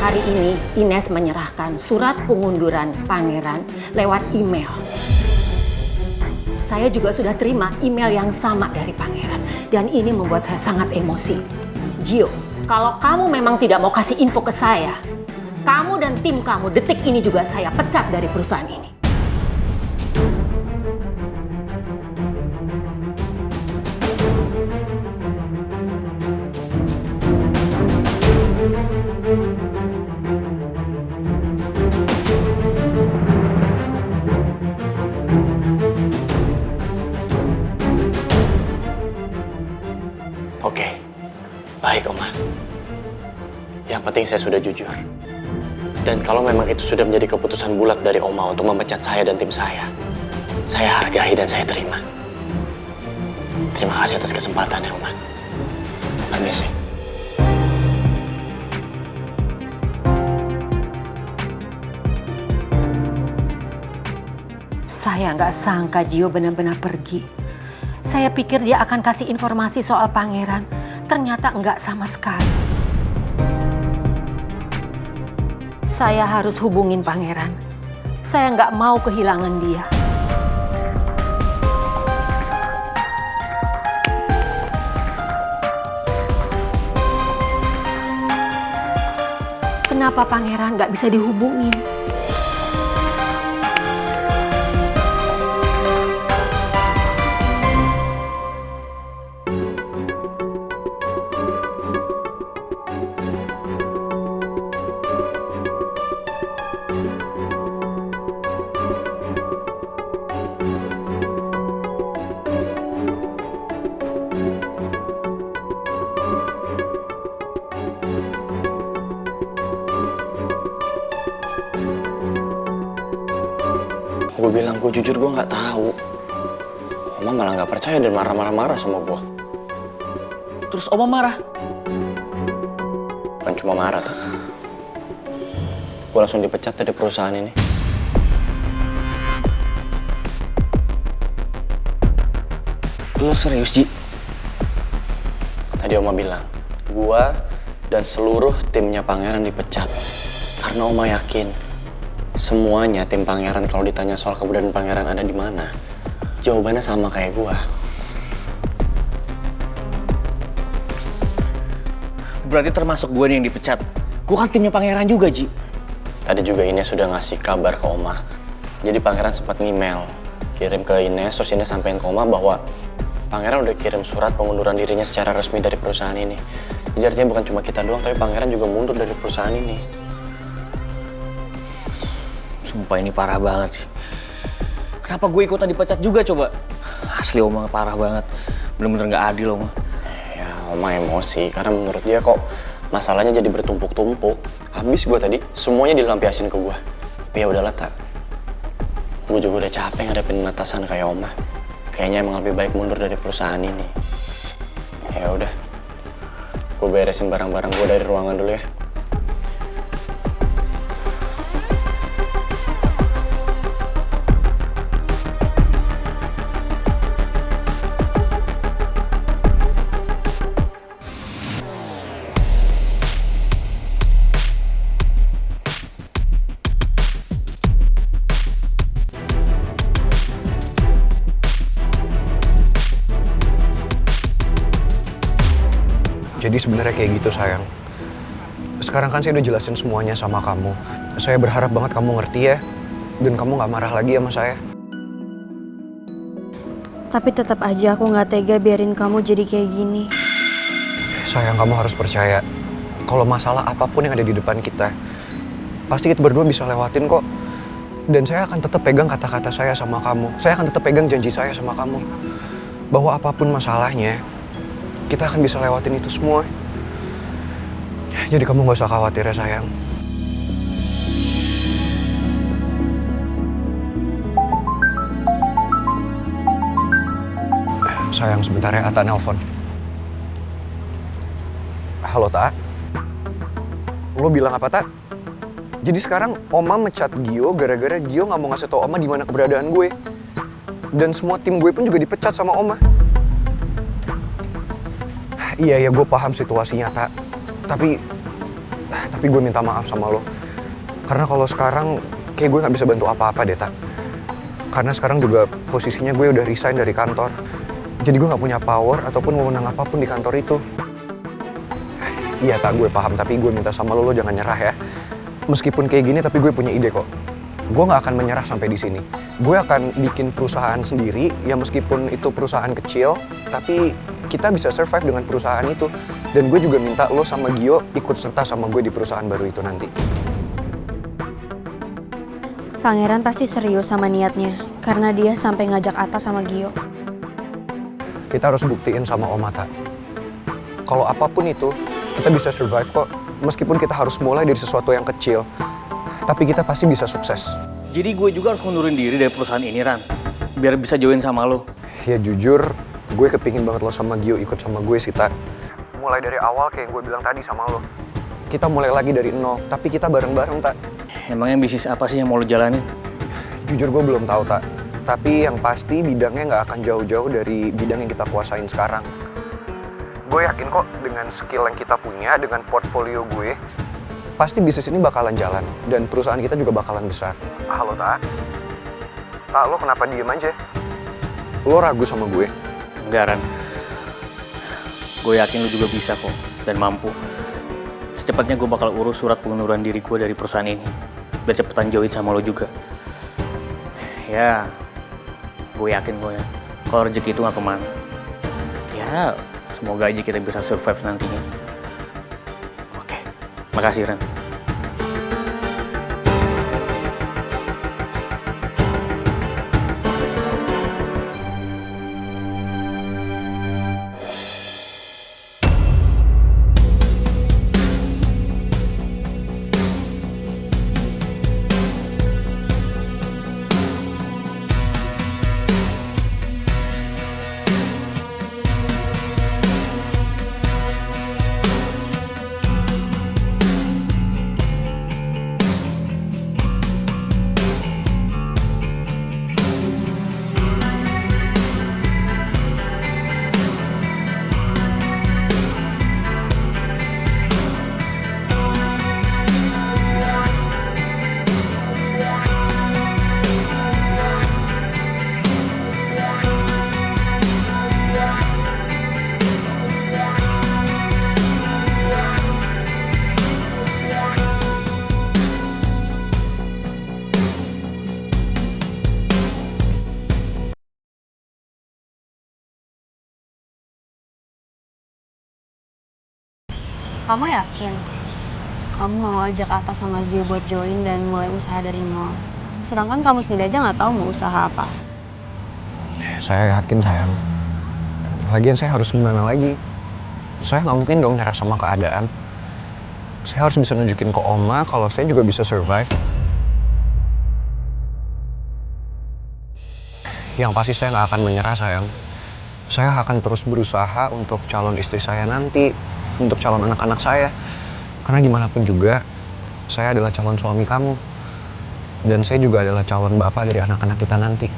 Hari ini Ines menyerahkan surat pengunduran Pangeran lewat email. Saya juga sudah terima email yang sama dari Pangeran. Dan ini membuat saya sangat emosi. Gio, kalau kamu memang tidak mau kasih info ke saya, kamu dan tim kamu detik ini juga saya pecat dari perusahaan ini. Oke, baik Oma. Yang penting saya sudah jujur. Dan kalau memang itu sudah menjadi keputusan bulat dari Oma untuk memecat saya dan tim saya hargai dan saya terima. Terima kasih atas kesempatannya, Oma. Permisi. Saya nggak sangka Gio benar-benar pergi. Saya pikir dia akan kasih informasi soal Pangeran. Ternyata enggak sama sekali. Saya harus hubungin Pangeran. Saya nggak mau kehilangan dia. Kenapa Pangeran nggak bisa dihubungin? Gue bilang, gue jujur gue nggak tahu. Oma malah nggak percaya dan marah-marah sama gue. Terus Oma marah? Bukan cuma marah tuh. Gue langsung dipecat dari perusahaan ini. Lo serius, Ji? Tadi Oma bilang, gue dan seluruh timnya Pangeran dipecat. Karena Oma yakin semuanya tim Pangeran kalau ditanya soal keberadaan Pangeran ada di mana, jawabannya sama kayak gue. Berarti termasuk gue nih yang dipecat. Gue kan timnya Pangeran juga, Ji. Tadi juga Ines sudah ngasih kabar ke Oma. Jadi Pangeran sempat email, kirim ke Ines, terus Ines sampein ke Oma bahwa Pangeran udah kirim surat pengunduran dirinya secara resmi dari perusahaan ini. Jadi artinya bukan cuma kita doang, tapi Pangeran juga mundur dari perusahaan ini. Sumpah ini parah banget sih. Kenapa gue ikutan dipecat juga coba? Asli Oma parah banget. Bener-bener gak adil Oma. Ya Oma emosi karena menurut dia kok masalahnya jadi bertumpuk-tumpuk. Habis gue tadi semuanya dilampiasin ke gue. Tapi ya udahlah tak. Gue juga udah capek ngadepin atasan kayak Oma. Kayaknya emang lebih baik mundur dari perusahaan ini. Ya udah. Gue beresin barang-barang gue dari ruangan dulu ya. Jadi sebenarnya kayak gitu sayang. Sekarang kan saya udah jelasin semuanya sama kamu. Saya berharap banget kamu ngerti ya. Dan kamu gak marah lagi sama saya. Tapi tetap aja aku gak tega biarin kamu jadi kayak gini. Sayang, kamu harus percaya. Kalau masalah apapun yang ada di depan kita, pasti kita berdua bisa lewatin kok. Dan saya akan tetap pegang kata-kata saya sama kamu. Saya akan tetap pegang janji saya sama kamu. Bahwa apapun masalahnya, kita akan bisa lewatin itu semua. Jadi kamu gak usah khawatir ya sayang. Sayang sebentar ya, Ata nelpon. Halo Tak. Lo bilang apa Tak? Jadi sekarang Oma mecat Gio gara-gara Gio gak mau ngasih tau Oma di mana keberadaan gue. Dan semua tim gue pun juga dipecat sama Oma. Iya, gue paham situasinya, Tak. Tapi Tapi gue minta maaf sama lo. Karena kalau sekarang kayak gue nggak bisa bantu apa-apa deh, Tak. Karena sekarang juga posisinya gue udah resign dari kantor. Jadi gue nggak punya power ataupun wewenang apapun di kantor itu. Iya, Tak, gue paham. Tapi gue minta sama lo jangan nyerah ya. Meskipun kayak gini, tapi gue punya ide kok. Gue nggak akan menyerah sampai di sini. Gue akan bikin perusahaan sendiri, ya meskipun itu perusahaan kecil, tapi kita bisa survive dengan perusahaan itu. Dan gue juga minta lo sama Gio ikut serta sama gue di perusahaan baru itu nanti. Pangeran pasti serius sama niatnya, karena dia sampai ngajak Atta sama Gio. Kita harus buktiin sama Om Atta. Kalau apapun itu, kita bisa survive kok. Meskipun kita harus mulai dari sesuatu yang kecil, tapi kita pasti bisa sukses. Jadi gue juga harus ngundurin diri dari perusahaan ini, Ran. Biar bisa join sama lo. Ya jujur, gue kepingin banget lo sama Gio ikut sama gue sih, Tak. Mulai dari awal kayak gue bilang tadi sama lo. Kita mulai lagi dari nol, tapi kita bareng-bareng, Tak. Emangnya bisnis apa sih yang mau lo jalanin? Jujur gue belum tahu, Tak. Tapi yang pasti bidangnya nggak akan jauh-jauh dari bidang yang kita kuasain sekarang. Gue yakin kok dengan skill yang kita punya, dengan portfolio gue, pasti bisnis ini bakalan jalan. Dan perusahaan kita juga bakalan besar. Halo, Tak. Tak, lo kenapa diem aja? Lo ragu sama gue? Enggak, Ran. Gue yakin lo juga bisa kok, dan mampu. Secepatnya gue bakal urus surat pengunduran diri gue dari perusahaan ini. Biar cepetan join sama lo juga. Ya, gue yakin kok ya, kalau rezeki itu gak kemana. Ya, semoga aja kita bisa survive nantinya. Oke, makasih Ren. Kamu yakin? Kamu mau ajak Atta sama Gio buat join dan mulai usaha dari nol? Sedangkan kamu sendiri aja nggak tahu mau usaha apa. Saya yakin, sayang. Lagian saya harus gimana lagi? Saya nggak mungkin dong nyerah sama keadaan. Saya harus bisa nunjukin ke Oma kalau saya juga bisa survive. Yang pasti saya nggak akan menyerah, sayang. Saya akan terus berusaha untuk calon istri saya nanti, untuk calon anak-anak saya. Karena gimana pun juga, saya adalah calon suami kamu. Dan saya juga adalah calon bapak dari anak-anak kita nanti.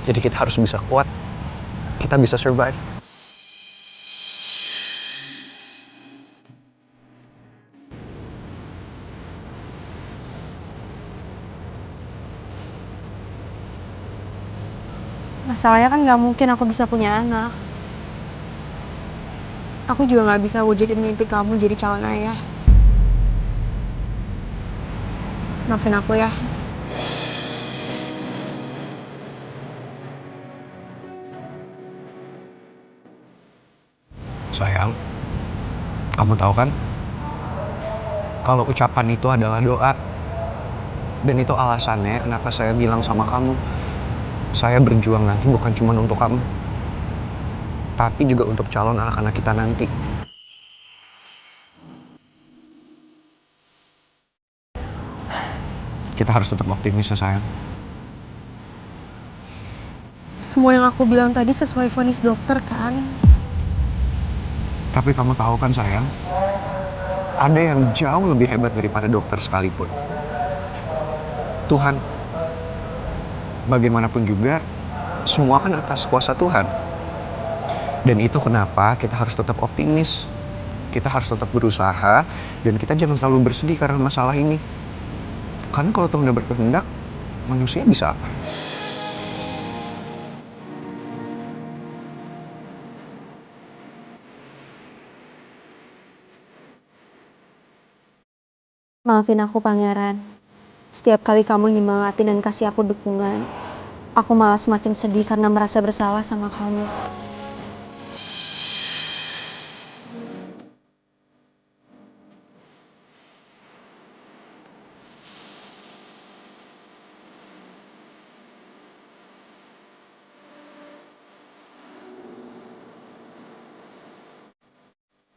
Jadi kita harus bisa kuat. Kita bisa survive. Masalahnya kan nggak mungkin aku bisa punya anak. Aku juga nggak bisa wujudin mimpi kamu jadi calon ayah. Maafin aku ya. Sayang, kamu tahu kan? Kalau ucapan itu adalah doa. Dan itu alasannya kenapa saya bilang sama kamu. Saya berjuang nanti bukan cuma untuk kamu. Tapi juga untuk calon anak-anak kita nanti. Kita harus tetap optimis ya, sayang. Semua yang aku bilang tadi sesuai vonis dokter kan? Tapi kamu tahu kan, sayang, ada yang jauh lebih hebat daripada dokter sekalipun. Tuhan. Bagaimanapun juga, semua kan atas kuasa Tuhan. Dan itu kenapa kita harus tetap optimis. Kita harus tetap berusaha dan kita jangan selalu bersedih karena masalah ini. Karena kalau Tuhan udah berkehendak, manusia bisa apa? Maafin aku, Pangeran. Setiap kali kamu nyemangatin dan kasih aku dukungan, aku malah semakin sedih karena merasa bersalah sama kamu.